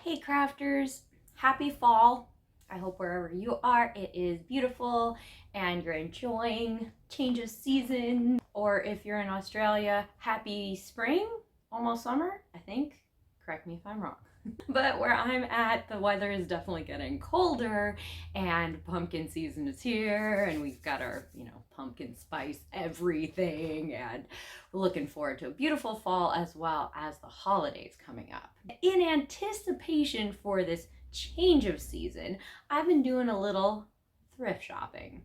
Hey crafters, happy fall. I hope wherever you are it is beautiful and you're enjoying change of season. Or if you're in Australia, happy spring, almost summer, I think. Correct me if I'm wrong. But where I'm at, the weather is definitely getting colder and pumpkin season is here and we've got our, pumpkin spice everything, and we're looking forward to a beautiful fall as well as the holidays coming up. In anticipation for this change of season, I've been doing a little thrift shopping.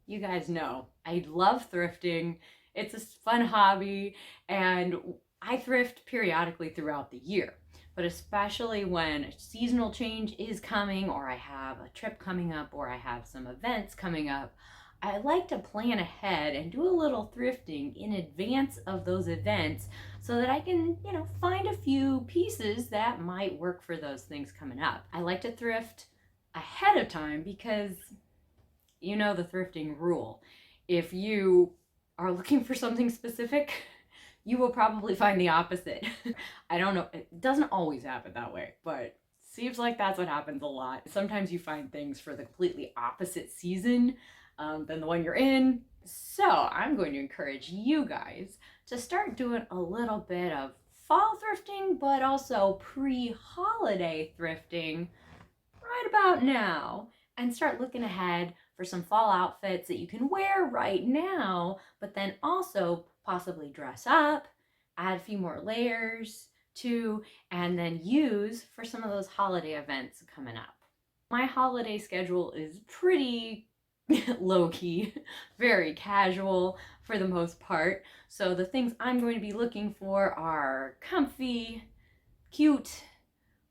You guys know I love thrifting. It's a fun hobby and I thrift periodically throughout the year, but especially when a seasonal change is coming, or I have a trip coming up, or I have some events coming up, I like to plan ahead and do a little thrifting in advance of those events so that I can, find a few pieces that might work for those things coming up. I like to thrift ahead of time because you know the thrifting rule. If you are looking for something specific, you will probably find the opposite. I don't know, it doesn't always happen that way, but seems like that's what happens a lot. Sometimes you find things for the completely opposite season than the one you're in. So I'm going to encourage you guys to start doing a little bit of fall thrifting, but also pre-holiday thrifting right about now, and start looking ahead for some fall outfits that you can wear right now, but then also possibly dress up, add a few more layers to, and then use for some of those holiday events coming up. My holiday schedule is pretty low-key, very casual for the most part. So the things I'm going to be looking for are comfy, cute,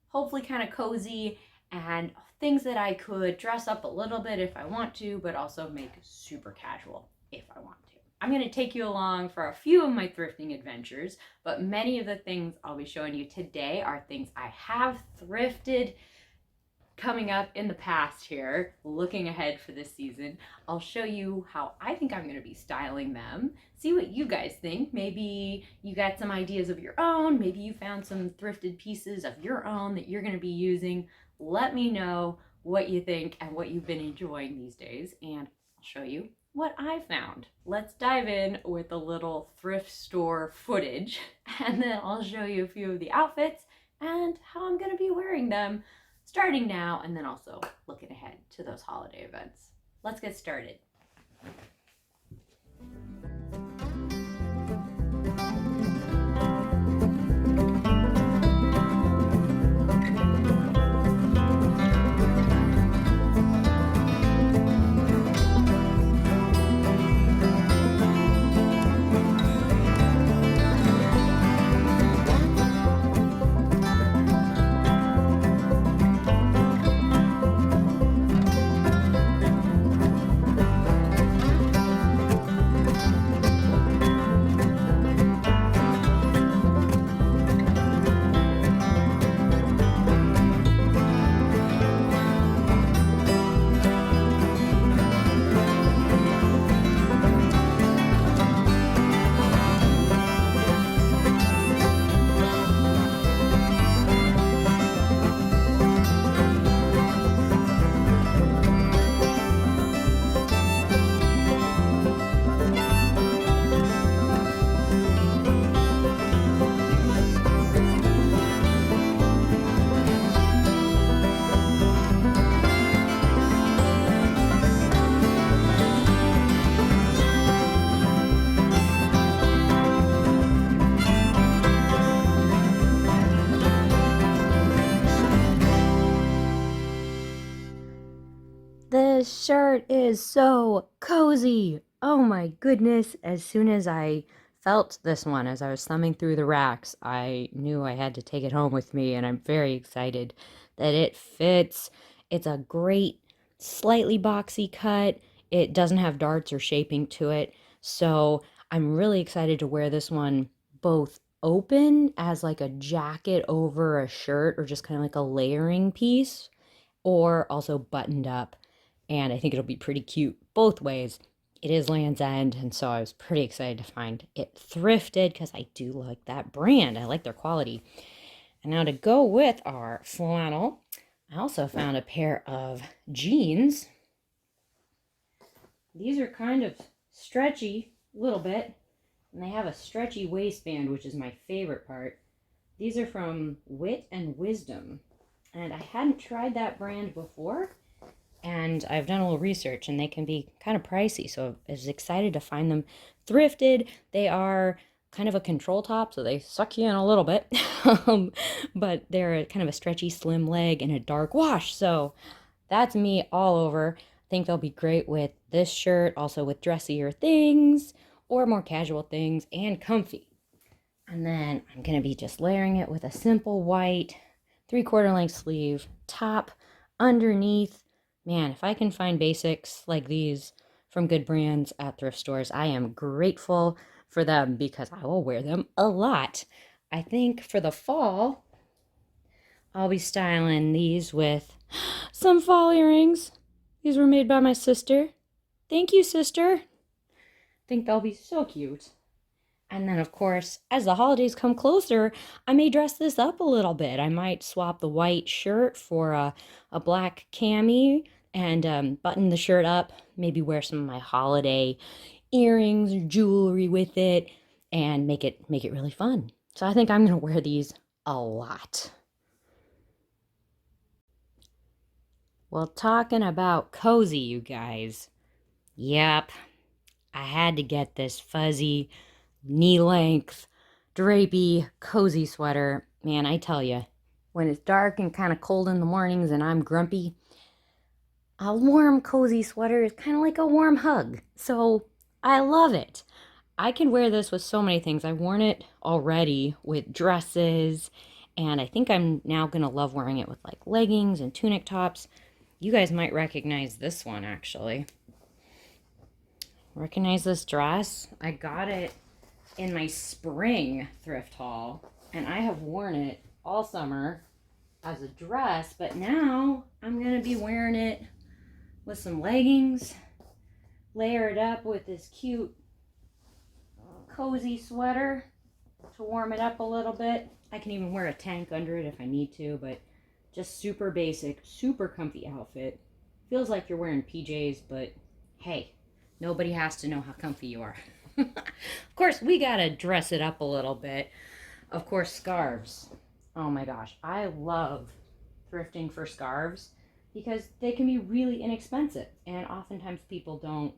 hopefully kind of cozy, and things that I could dress up a little bit if I want to, but also make super casual if I want to. I'm going to take you along for a few of my thrifting adventures, but many of the things I'll be showing you today are things I have thrifted coming up in the past here, looking ahead for this season. I'll show you how I think I'm going to be styling them, see what you guys think. Maybe you got some ideas of your own, maybe you found some thrifted pieces of your own that you're going to be using. Let me know what you think and what you've been enjoying these days, and I'll show you what I found. Let's dive in with a little thrift store footage, and then I'll show you a few of the outfits and how I'm going to be wearing them starting now, and then also looking ahead to those holiday events. Let's get started. This shirt is so cozy. Oh my goodness. As soon as I felt this one, as I was thumbing through the racks, I knew I had to take it home with me, and I'm very excited that it fits. It's a great, slightly boxy cut. It doesn't have darts or shaping to it, so I'm really excited to wear this one both open as like a jacket over a shirt, or just kind of like a layering piece, or also buttoned up. And I think it'll be pretty cute both ways. it is Land's End, and so I was pretty excited to find it thrifted because I do like that brand. I like their quality. And now to go with our flannel, I also found a pair of jeans. These are kind of stretchy a little bit, and they have a stretchy waistband, which is my favorite part. These are from Wit and Wisdom, and I hadn't tried that brand before, and I've done a little research, and they can be kind of pricey, so I was excited to find them thrifted. They are kind of a control top, so they suck you in a little bit, but they're kind of a stretchy, slim leg and a dark wash, so that's me all over. I think they'll be great with this shirt, also with dressier things, or more casual things, and comfy. And then I'm going to be just layering it with a simple white 3/4 length sleeve top underneath. Man, if I can find basics like these from good brands at thrift stores, I am grateful for them because I will wear them a lot. I think for the fall, I'll be styling these with some fall earrings. These were made by my sister. Thank you, sister. I think they'll be so cute. And then, of course, as the holidays come closer, I may dress this up a little bit. I might swap the white shirt for a black cami and button the shirt up. Maybe wear some of my holiday earrings or jewelry with it and make it really fun. So I think I'm going to wear these a lot. Well, talking about cozy, you guys. Yep, I had to get this fuzzy, knee-length, drapey, cozy sweater. Man, I tell you, when it's dark and kind of cold in the mornings and I'm grumpy, a warm, cozy sweater is kind of like a warm hug. So I love it. I can wear this with so many things. I've worn it already with dresses, and I think I'm now going to love wearing it with like leggings and tunic tops. You guys might recognize this one, actually. Recognize this dress? I got it in my spring thrift haul, and I have worn it all summer as a dress, but now I'm going to be wearing it with some leggings, layer it up with this cute cozy sweater to warm it up a little bit. I can even wear a tank under it if I need to, but just super basic, super comfy outfit. Feels like you're wearing PJs, but hey, nobody has to know how comfy you are. Of course, we gotta dress it up a little bit. Of course, scarves. Oh my gosh, I love thrifting for scarves because they can be really inexpensive, and oftentimes people don't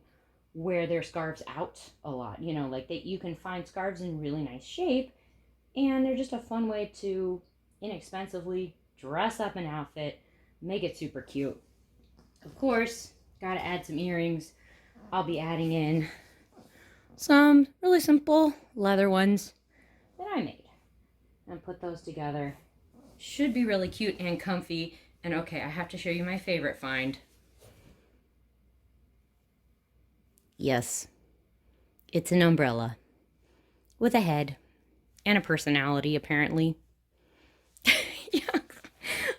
wear their scarves out a lot. You know, like you can find scarves in really nice shape, and they're just a fun way to inexpensively dress up an outfit, make it super cute. Of course, gotta add some earrings. I'll be adding in some really simple leather ones that I made and put those together. Should be really cute and comfy. And okay, I have to show you my favorite find. Yes, it's an umbrella with a head and a personality, apparently. Yeah.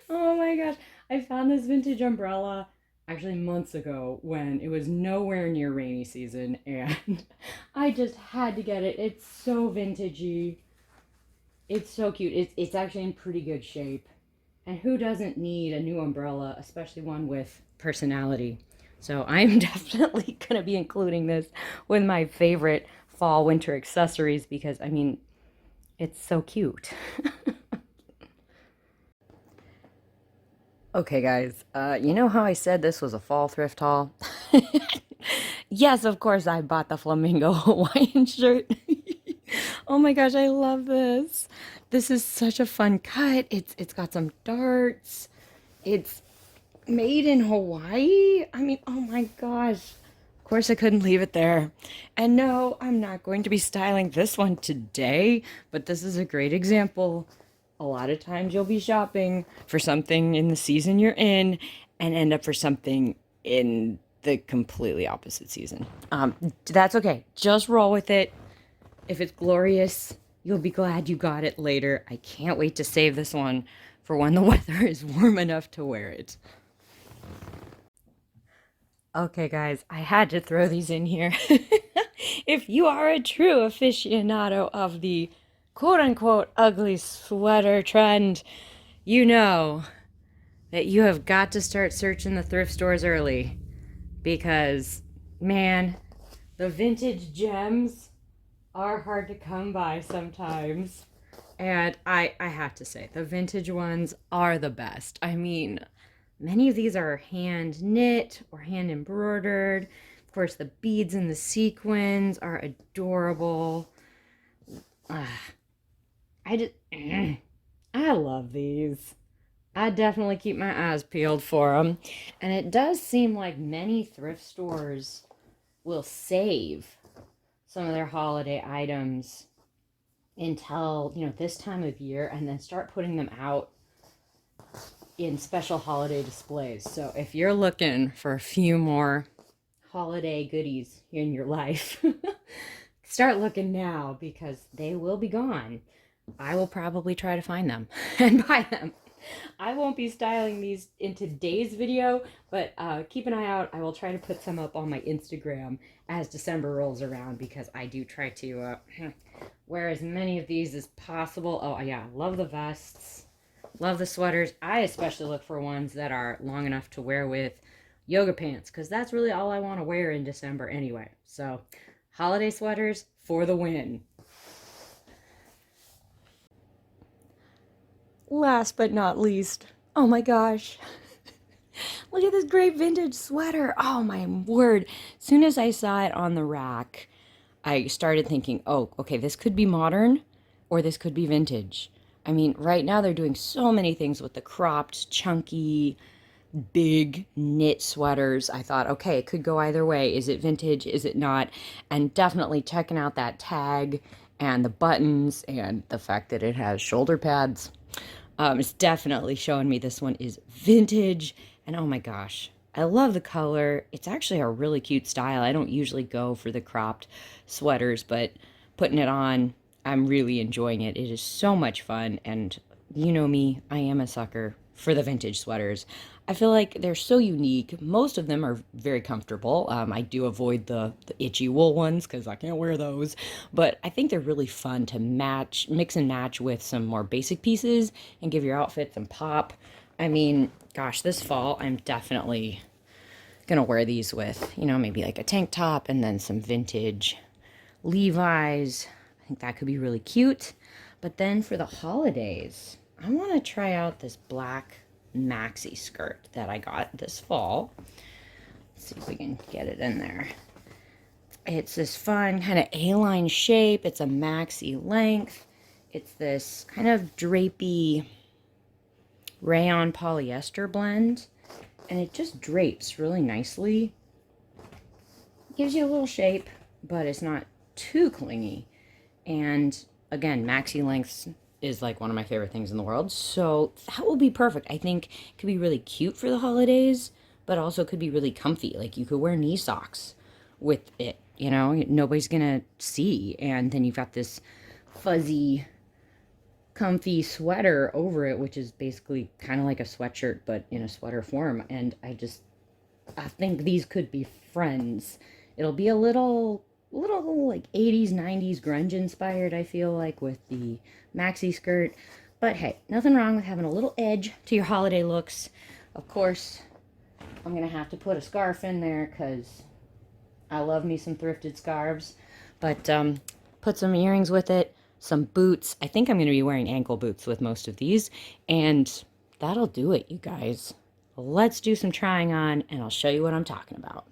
Oh my gosh, I found this vintage umbrella actually months ago when it was nowhere near rainy season, and I just had to get it. It's so vintagey. It's so cute. It's actually in pretty good shape. And who doesn't need a new umbrella, especially one with personality? So I'm definitely going to be including this with my favorite fall winter accessories because, I mean, it's so cute. Okay, guys, you know how I said this was a fall thrift haul? Yes, of course, I bought the flamingo Hawaiian shirt. Oh my gosh, I love this. This is such a fun cut. It's got some darts. It's made in Hawaii. I mean, oh my gosh. Of course, I couldn't leave it there. And no, I'm not going to be styling this one today, but this is a great example. A lot of times you'll be shopping for something in the season you're in and end up for something in the completely opposite season. That's okay. Just roll with it. If it's glorious, you'll be glad you got it later. I can't wait to save this one for when the weather is warm enough to wear it. Okay, guys, I had to throw these in here. If you are a true aficionado of the quote unquote ugly sweater trend, you know that you have got to start searching the thrift stores early because, man, the vintage gems are hard to come by sometimes. And I have to say, the vintage ones are the best. I mean, many of these are hand knit or hand embroidered. Of course, the beads and the sequins are adorable. I just, I love these. I definitely keep my eyes peeled for them. And it does seem like many thrift stores will save some of their holiday items until, this time of year and then start putting them out in special holiday displays. So if you're looking for a few more holiday goodies in your life, start looking now because they will be gone. I will probably try to find them and buy them. I won't be styling these in today's video, but keep an eye out. I will try to put some up on my Instagram as December rolls around because I do try to wear as many of these as possible. Oh, yeah, love the vests. Love the sweaters. I especially look for ones that are long enough to wear with yoga pants because that's really all I want to wear in December anyway. So, holiday sweaters for the win. Last but not least, oh my gosh, look at this great vintage sweater. Oh my word. As soon as I saw it on the rack, I started thinking, oh, okay, this could be modern or this could be vintage. I mean, right now they're doing so many things with the cropped, chunky, big knit sweaters. I thought, okay, it could go either way. Is it vintage? Is it not? And definitely checking out that tag and the buttons and the fact that it has shoulder pads. It's definitely showing me this one is vintage. And oh my gosh, I love the color. It's actually a really cute style. I don't usually go for the cropped sweaters, but putting it on, I'm really enjoying it. It is so much fun. And you know me, I am a sucker for the vintage sweaters. I feel like they're so unique. Most of them are very comfortable. I do avoid the itchy wool ones because I can't wear those. But I think they're really fun to mix and match with some more basic pieces and give your outfit some pop. I mean, gosh, this fall I'm definitely gonna wear these with, maybe like a tank top and then some vintage Levi's. I think that could be really cute. But then for the holidays, I want to try out this black maxi skirt that I got this fall. Let's see if we can get it in there. It's this fun kind of A-line shape. It's a maxi length. It's this kind of drapey rayon polyester blend. And it just drapes really nicely. Gives you a little shape, but it's not too clingy. And again, maxi lengths is like one of my favorite things in the world. So that will be perfect. I think it could be really cute for the holidays, but also could be really comfy. Like you could wear knee socks with it, nobody's gonna see. And then you've got this fuzzy, comfy sweater over it, which is basically kind of like a sweatshirt, but in a sweater form. And I think these could be friends. It'll be a little like 80s, 90s grunge inspired, I feel like, with the maxi skirt. But hey, nothing wrong with having a little edge to your holiday looks. Of course, I'm going to have to put a scarf in there because I love me some thrifted scarves. But put some earrings with it, some boots. I think I'm going to be wearing ankle boots with most of these. And that'll do it, you guys. Let's do some trying on, and I'll show you what I'm talking about.